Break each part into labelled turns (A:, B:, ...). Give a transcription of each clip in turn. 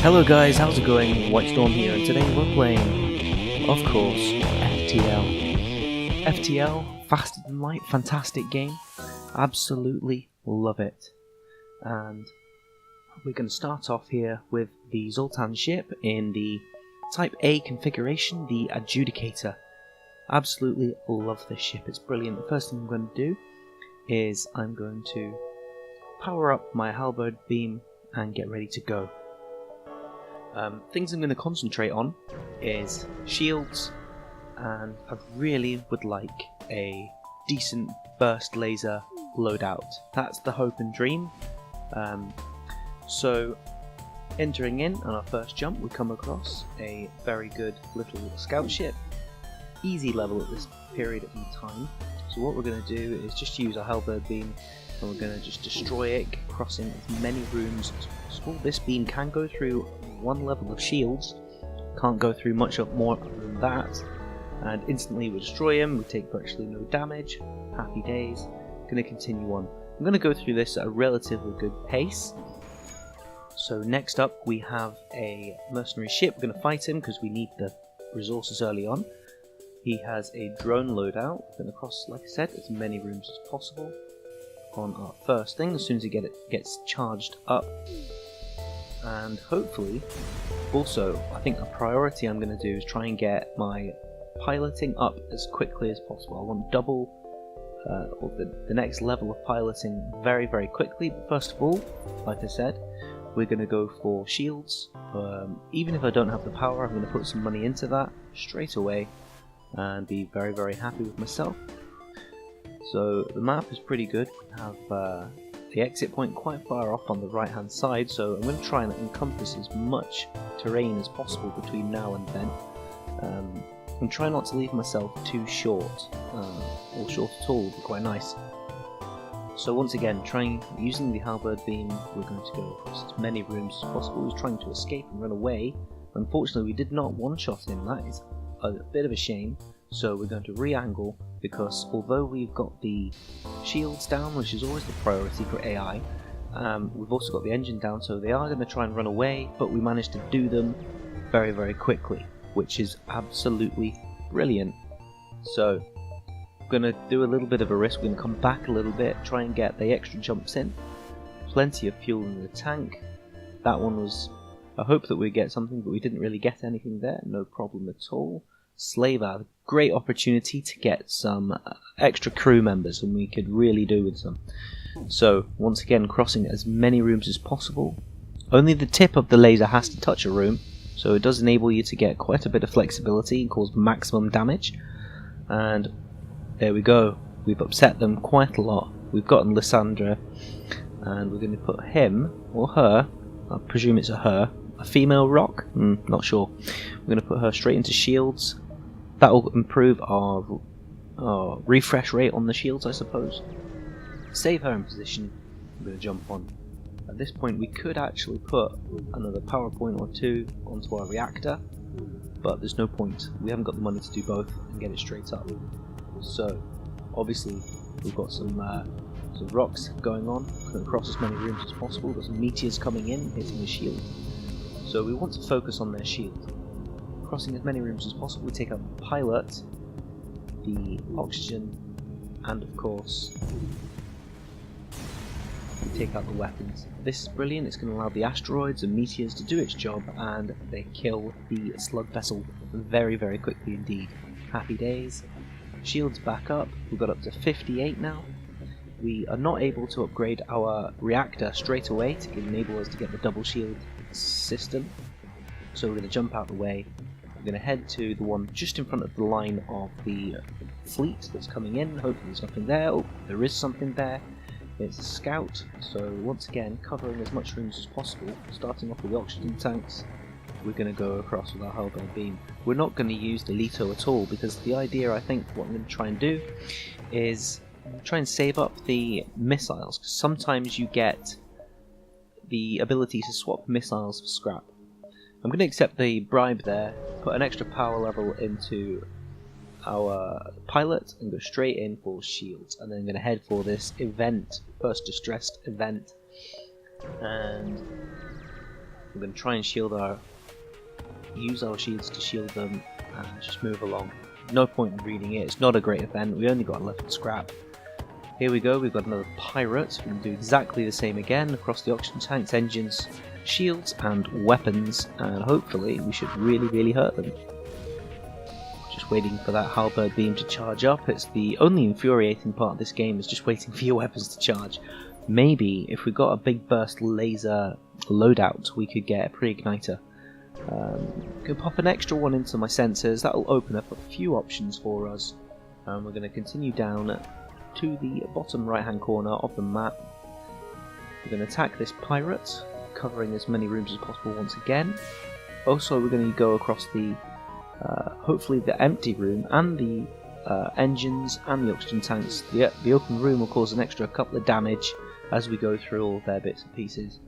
A: Hello guys, how's it going? White Storm here, and today we're playing, of course, FTL. FTL, faster than light, fantastic game. Absolutely love it. And we're going to start off here with the Zoltan ship in the Type A configuration, the Adjudicator. Absolutely love this ship, it's brilliant. The first thing I'm going to do is I'm going to power up my halberd beam and get ready to go. Things I'm going to concentrate on is shields, and I really would like a decent burst laser loadout. That's the hope and dream. So entering in on our first jump, we come across a very good little scout ship. Easy level at this period of time. So what we're going to do is just use our halberd beam, and we're going to just destroy it, crossing as many rooms as possible. This beam can go through one level of shields, can't go through much more than that, and instantly we destroy him. We take virtually no damage. Happy days. Going to continue on. I'm going to go through this at a relatively good pace. So next up we have a mercenary ship. We're going to fight him because we need the resources early on. He has a drone loadout. We're going to cross, like I said, as many rooms as possible on our first thing as soon as gets charged up. And hopefully, also, I think a priority I'm going to do is try and get my piloting up as quickly as possible. I want double, or the next level of piloting very, very quickly. But first of all, like I said, we're going to go for shields. Even if I don't have the power, I'm going to put some money into that straight away and be very, very happy with myself. So the map is pretty good. We have the exit point quite far off on the right hand side, so I'm going to try and encompass as much terrain as possible between now and then, and try not to leave myself too short, or short at all would be quite nice. So once again, using the halberd beam, we're going to go across as many rooms as possible. He's trying to escape and run away. Unfortunately, we did not one-shot him. That is a bit of a shame. So we're going to re-angle, because although we've got the shields down, which is always the priority for AI, we've also got the engine down, so they are going to try and run away, but we managed to do them very, very quickly, which is absolutely brilliant. So we're going to do a little bit of a risk. We're going to come back a little bit, try and get the extra jumps in. Plenty of fuel in the tank. That one was a hope that we'd get something, but we didn't really get anything there. No problem at all. Slaver, great opportunity to get some extra crew members, and we could really do with some. So once again, crossing as many rooms as possible. Only the tip of the laser has to touch a room, so it does enable you to get quite a bit of flexibility and cause maximum damage. And there we go, we've upset them quite a lot. We've gotten Lysandra, and we're going to put him or her, I presume it's a female rock, not sure. We're going to put her straight into shields. That will improve our refresh rate on the shields, I suppose. Save her in position. I'm going to jump on. At this point we could actually put another power point or two onto our reactor, but there's no point. We haven't got the money to do both and get it straight up. So obviously we've got some rocks going on. We're going to cross as many rooms as possible. We've got some meteors coming in, hitting the shield. So we want to focus on their shield. Crossing as many rooms as possible, we take out the pilot, the oxygen, and of course we take out the weapons. This is brilliant. It's going to allow the asteroids and meteors to do its job, and they kill the slug vessel very, very quickly indeed. Happy days. Shields back up. We've got up to 58 now. We are not able to upgrade our reactor straight away to enable us to get the double shield system, so we're going to jump out the way. We're going to head to the one just in front of the line of the fleet that's coming in. Hopefully there's nothing there. Oh, there is something there. It's a scout. So once again, covering as much rooms as possible, starting off with the oxygen tanks. We're going to go across with our halberd beam. We're not going to use the Lito at all, because the idea, I think, what I'm going to try and do is try and save up the missiles, because sometimes you get the ability to swap missiles for scrap. I'm going to accept the bribe there, put an extra power level into our pilot and go straight in for shields, and then I'm going to head for this event, first distressed event, and We're going to try and use our shields to shield them and just move along. No point in reading it, it's not a great event, we only got 11 scrap. Here we go, we've got another pirate. We can do exactly the same again across the oxygen tanks, engines, shields and weapons, and hopefully we should really hurt them. Just waiting for that halberd beam to charge up. It's the only infuriating part of this game, is just waiting for your weapons to charge. Maybe if we got a big burst laser loadout we could get a pre-igniter. Could pop an extra one into my sensors, that'll open up a few options for us. We're going to continue down to the bottom right hand corner of the map. We're going to attack this pirate, covering as many rooms as possible once again. Also we're going to go across the hopefully the empty room and the engines and the oxygen tanks. The open room will cause an extra couple of damage as we go through all their bits and pieces.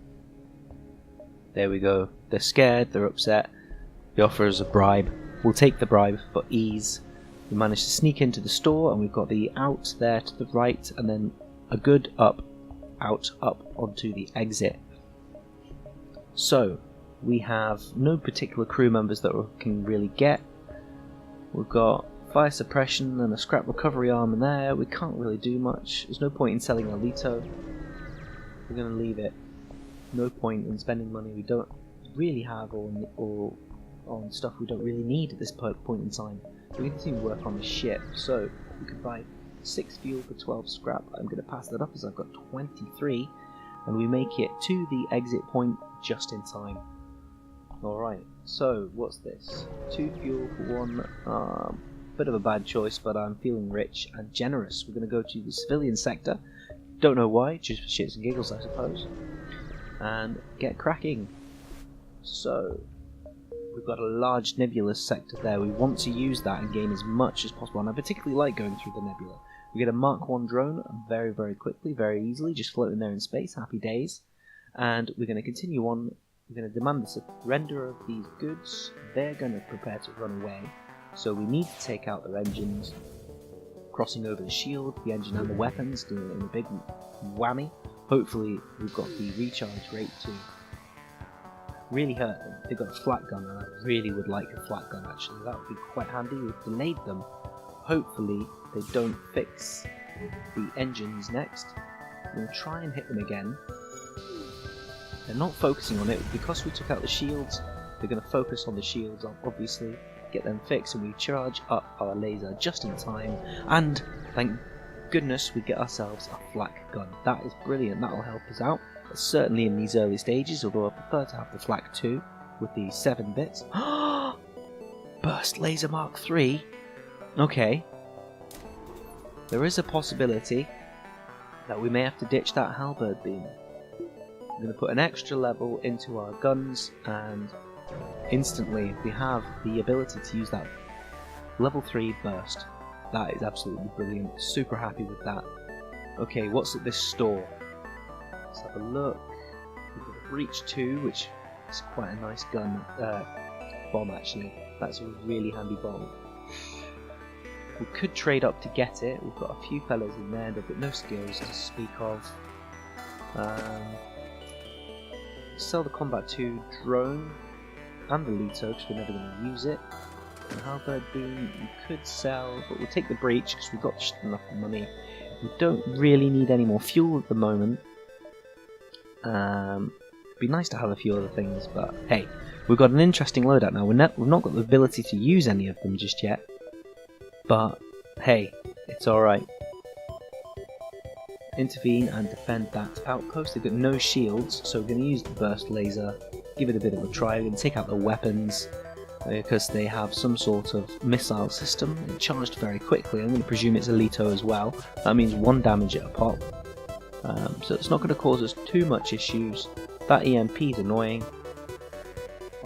A: There we go, they're scared, they're upset, they offer us a bribe. We'll take the bribe for ease. We managed to sneak into the store and we've got the out there to the right and then a good up onto the exit. So we have no particular crew members that we can really get. We've got fire suppression and a scrap recovery arm in there. We can't really do much. There's no point in selling a Lito. We're going to leave it. No point in spending money we don't really have or on stuff we don't really need at this point in time. We continue to work on the ship, so we could buy 6 fuel for 12 scrap. I'm going to pass that up as I've got 23, and we make it to the exit point just in time. Alright, so what's this? 2 fuel for 1, bit of a bad choice, but I'm feeling rich and generous. We're going to go to the civilian sector, don't know why, just for shits and giggles I suppose, and get cracking. So we've got a large nebulous sector there. We want to use that and gain as much as possible, and I particularly like going through the nebula. We get a Mark 1 drone very quickly, very easily, just floating there in space, happy days. And we're going to continue on. We're going to demand the surrender of these goods. They're going to prepare to run away, so we need to take out their engines, crossing over the shield, the engine and the weapons, doing it in a big whammy. Hopefully we've got the recharge rate to really hurt them. They've got a flat gun, and I really would like a flat gun actually. That would be quite handy. We've delayed them. Hopefully they don't fix the engines next. We'll try and hit them again. They're not focusing on it. Because we took out the shields, they're going to focus on the shields, obviously, get them fixed, and we charge up our laser just in time, and thank goodness we get ourselves a flak gun. That is brilliant, that'll help us out. Certainly in these early stages, although I prefer to have the flak 2 with the 7 bits. Burst laser Mark 3? Okay. There is a possibility that we may have to ditch that halberd beam. I'm going to put an extra level into our guns, and instantly we have the ability to use that level 3 burst. That is absolutely brilliant, super happy with that. Okay, what's at this store? Let's have a look. We've got a Breach 2, which is quite a nice gun, bomb actually. That's a really handy bomb. We could trade up to get it. We've got a few fellas in there, they've got no skills to speak of. Sell the Combat 2 drone and the Lito because we're never going to use it. The halberd beam we could sell, but we'll take the breach because we've got just enough money. We don't really need any more fuel at the moment. It'd be nice to have a few other things, but hey, we've got an interesting loadout now. We've not got the ability to use any of them just yet, but hey, it's alright. Intervene and defend that outpost. They've got no shields, so we're going to use the burst laser, give it a bit of a try. We're going to take out the weapons because they have some sort of missile system. It charged very quickly. I'm going to presume it's a Lito as well. That means 1 damage at a pop. So it's not going to cause us too much issues. That EMP is annoying.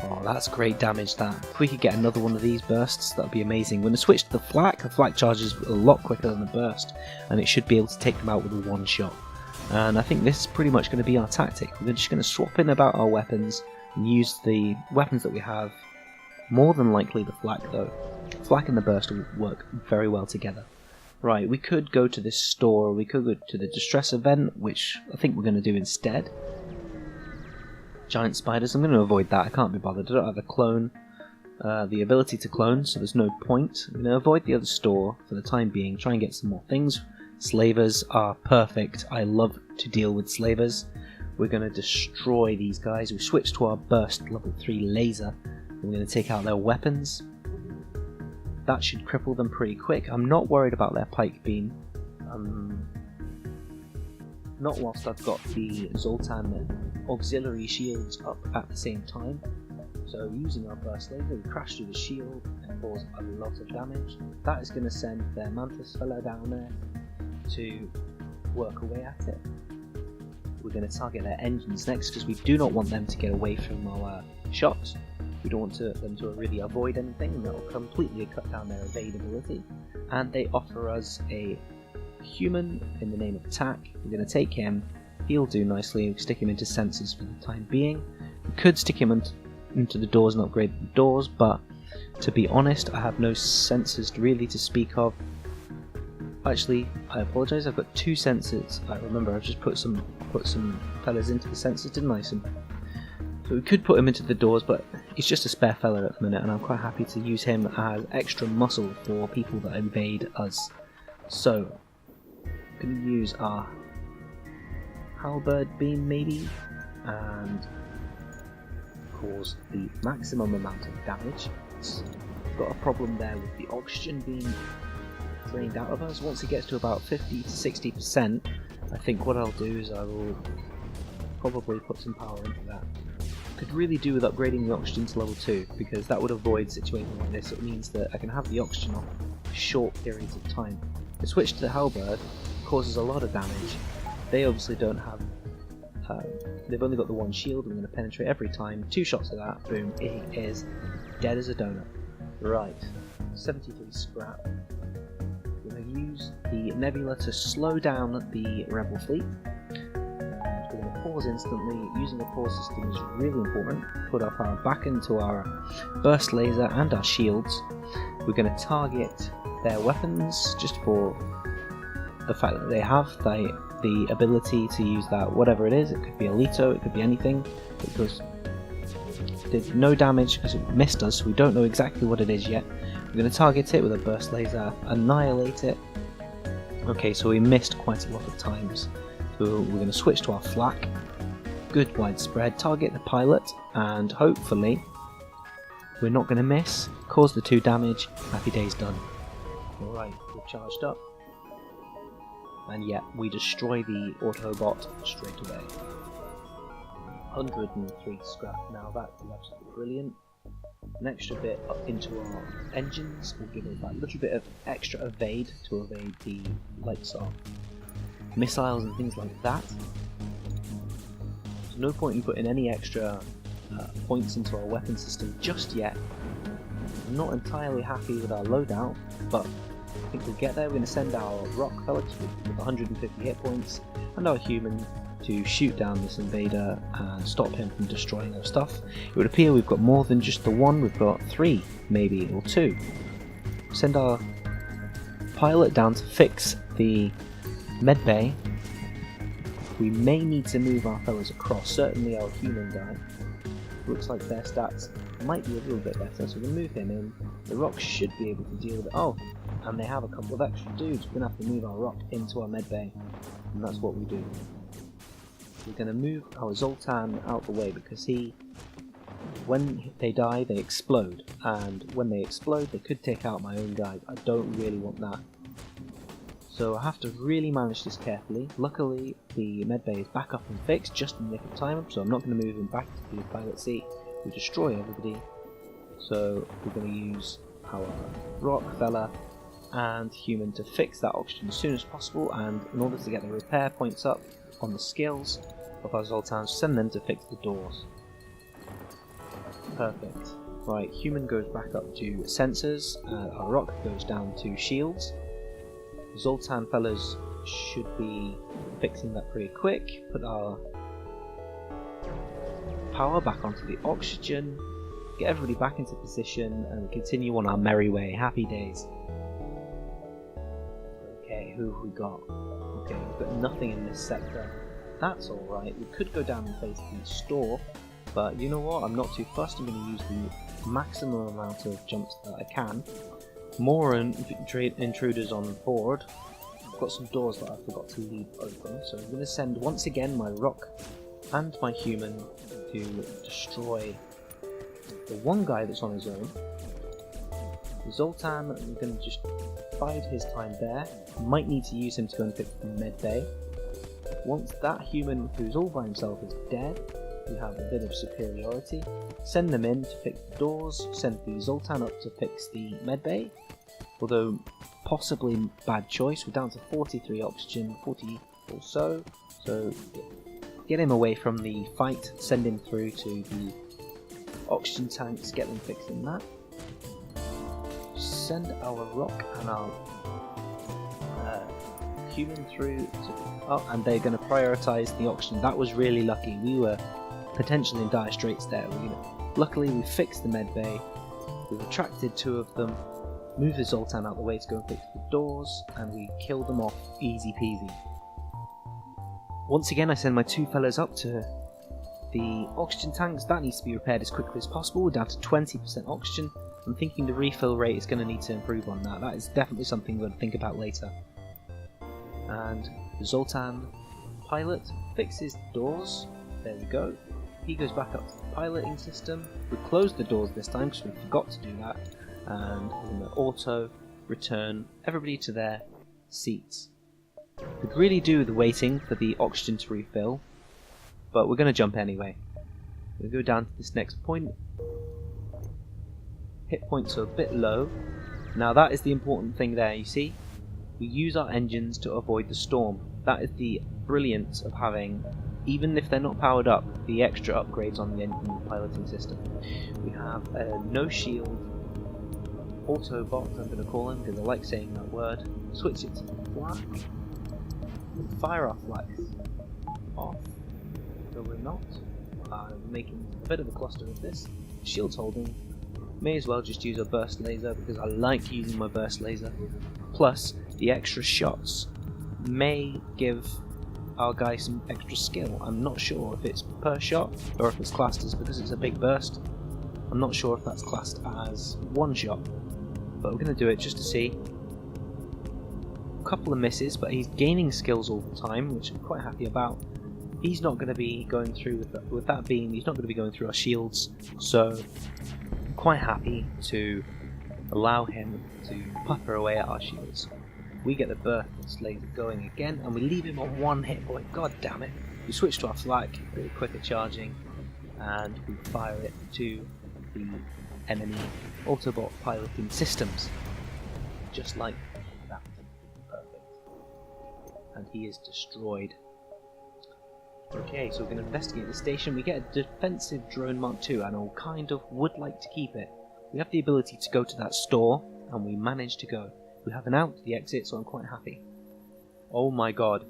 A: Oh, that's great damage, that. If we could get another one of these bursts, that would be amazing. We're going to switch to the flak charges a lot quicker than the burst, and it should be able to take them out with a 1 shot. And I think this is pretty much going to be our tactic. We're just going to swap in about our weapons and use the weapons that we have. More than likely the flak though. Flak and the burst will work very well together. Right, we could go to this store, we could go to the distress event, which I think we're going to do instead. Giant spiders, I'm going to avoid that. I can't be bothered. I don't have a clone, the ability to clone, so there's no point. I'm going to avoid the other store for the time being, try and get some more things. Slavers are perfect. I love to deal with slavers. We're going to destroy these guys. We switch to our burst level 3 laser. We're going to take out their weapons. That should cripple them pretty quick. I'm not worried about their pike beam. Not whilst I've got the Zoltan auxiliary shields up at the same time. So using our burst laser, we crash through the shield and cause a lot of damage. That is going to send their mantis fellow down there to work away at it. We're going to target their engines next because we do not want them to get away from our shots. We don't want them to really avoid anything, and that will completely cut down their evadability. And they offer us a human in the name of attack. We're going to take him. He'll do nicely. We stick him into sensors for the time being. We could stick him into the doors and upgrade the doors, but to be honest, I have no sensors really to speak of. Actually, I apologise. I've got 2 sensors. I remember I've just put some fellas into the sensors, didn't I? So we could put him into the doors, but he's just a spare fella at the minute, and I'm quite happy to use him as extra muscle for people that invade us. So I'm going to use our halberd beam maybe, and cause the maximum amount of damage. Got a problem there with the oxygen being drained out of us. Once it gets to about 50 to 60%, I think what I'll do is I will probably put some power into that. Could really do with upgrading the oxygen to level 2, because that would avoid situations like this. It means that I can have the oxygen off for short periods of time. The switch to the halberd causes a lot of damage. They obviously don't have they've only got the one shield. I'm going to penetrate every time. 2 shots of that, boom, it is dead as a donut. Right, 73 scrap. We're going to use the nebula to slow down the rebel fleet. We're going to pause instantly. Using a pause system is really important. Put our power back into our burst laser and our shields. We're going to target their weapons just for the fact that they have the ability to use that, whatever it is. It could be a Lito, it could be anything. It did no damage because it missed us, so we don't know exactly what it is yet. We're going to target it with a burst laser, annihilate it. Okay, so we missed quite a lot of times. So we're going to switch to our flak. Good widespread, target the pilot, and hopefully we're not going to miss. Cause the 2 damage, happy days done. Alright, we're charged up. And yeah, we destroy the Autobot straight away. 103 scrap. Now that is absolutely brilliant. An extra bit up into our engines will give us that little bit of extra evade to evade the likes of missiles and things like that. There's no point in putting any extra points into our weapon system just yet. I'm not entirely happy with our loadout, but I think we'll get there. We're going to send our rock fellow with 150 hit points and our human to shoot down this invader and stop him from destroying our stuff. It would appear we've got more than just the one, we've got 3 maybe, or 2. Send our pilot down to fix the medbay. We may need to move our fellows across, certainly our human guy. Looks like their stats might be a little bit better, so we'll move him in. The rock should be able to deal with it. Oh, and they have a couple of extra dudes. We're going to have to move our rock into our medbay, and that's what we do. We're going to move our Zoltan out the way because when they die, they explode, and when they explode, they could take out my own guys. I don't really want that. So I have to really manage this carefully. Luckily, the medbay is back up and fixed just in the nick of time, so I'm not going to move him back to the pilot seat. We destroy everybody. So we're going to use our rock fella and human to fix that oxygen as soon as possible, and in order to get the repair points up on the skills of our Zoltans, send them to fix the doors. Perfect. Right, human goes back up to sensors, our rock goes down to shields. Zoltan fellas should be fixing that pretty quick. Put our power back onto the oxygen, get everybody back into position, and continue on our merry way. Happy days. Okay, who have we got? Okay, we've got nothing in this sector. That's alright. We could go down and face the store, But you know what? I'm not too fussed. I'm going to use the maximum amount of jumps that I can. More intruders on board. I've got some doors that I forgot to leave open, so I'm going to send once again my rock and my human to destroy the one guy that's on his own. Zoltan, I'm going to just bide his time there. Might need to use him to go and fix the med bay. Once that human who's all by himself is dead, we have a bit of superiority. Send them in to fix the doors, send the Zoltan up to fix the med bay. Although possibly bad choice, we're down to 43 oxygen, 40 or so. So get him away from the fight, send him through to the oxygen tanks, get them fixing that. Send our rock and our human through to, oh, and they're going to prioritise the oxygen. That was really lucky. We were potentially in dire straits there. Luckily we fixed the med bay, we've attracted 2 of them, moved the Zoltan out the way to go and fix the doors, and we killed them off easy peasy. Once again I send my 2 fellas up to the oxygen tanks. That needs to be repaired as quickly as possible. We're down to 20% oxygen. I'm thinking the refill rate is going to need to improve on that. That is definitely something we're going to think about later. And the Zoltan pilot fixes doors. There we go. He goes back up to the piloting system. We closed the doors this time because we forgot to do that. And we're going to auto return everybody to their seats. Could really do with waiting for the oxygen to refill, but we're going to jump anyway. We'll go down to this next point. Hit points are a bit low. Now that is the important thing there, you see. We use our engines to avoid the storm. That is the brilliance of having, even if they're not powered up, the extra upgrades on the engine piloting system. We have a no shield Autobot, I'm going to call him because I like saying that word. Switch it to black. Fire our flags off. So we're not. Making a bit of a cluster of this. Shield's holding. May as well just use a burst laser because I like using my burst laser. Plus, the extra shots may give our guy some extra skill. I'm not sure if it's per shot or if it's classed as, because it's a big burst, I'm not sure if that's classed as one shot. But we're going to do it just to see. A couple of misses, but he's gaining skills all the time, which I'm quite happy about. He's not going to be going through with that beam, he's not going to be going through our shields, so I'm quite happy to allow him to puffer away at our shields. We get the burst laser going again, and we leave him on 1 hit point. God damn it! We switch to our flak, a bit quicker charging, and we fire it to the enemy Autobot piloting systems, just like that. Perfect. And he is destroyed. Okay, so we're going to investigate the station. We get a defensive drone Mark II, and I kind of would like to keep it. We have the ability to go to that store, and we managed to go. We have an out to the exit, so I'm quite happy. Oh my god.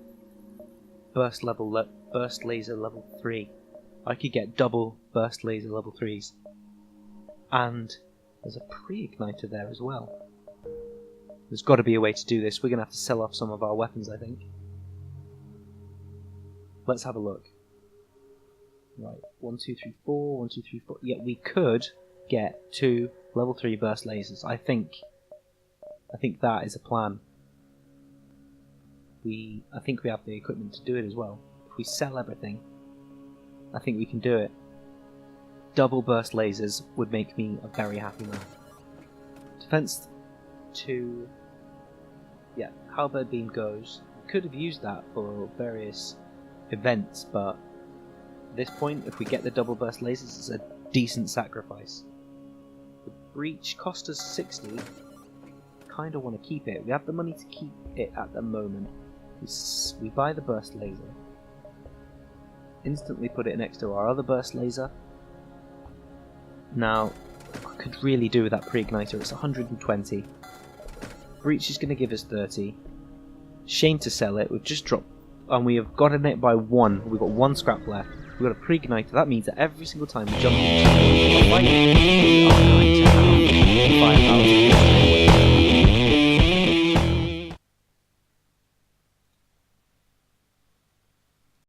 A: Burst laser level 3. I could get double burst laser level 3s. And there's a pre-igniter there as well. There's got to be a way to do this. We're going to have to sell off some of our weapons, I think. Let's have a look. Right, 1, 2, 3, 4, 1, 2, 3, 4. Yeah, we could get 2 level 3 burst lasers. I think that is a plan. I think we have the equipment to do it as well. If we sell everything, I think we can do it. Double burst lasers would make me a very happy man. Defense 2. Yeah, halberd beam goes. Could have used that for various events, but at this point, if we get the double burst lasers, it's a decent sacrifice. The breach cost us 60. Kind of want to keep it. We have the money to keep it at the moment. We buy the burst laser, instantly put it next to our other burst laser. Now, I could really do with that pre-igniter. It's 120. Breach is going to give us 30. Shame to sell it. We've just dropped, and we have gotten it by 1. We've got 1 scrap left. We've got a pre-igniter. That means that every single time we jump into a fight, we are going to have 5,000.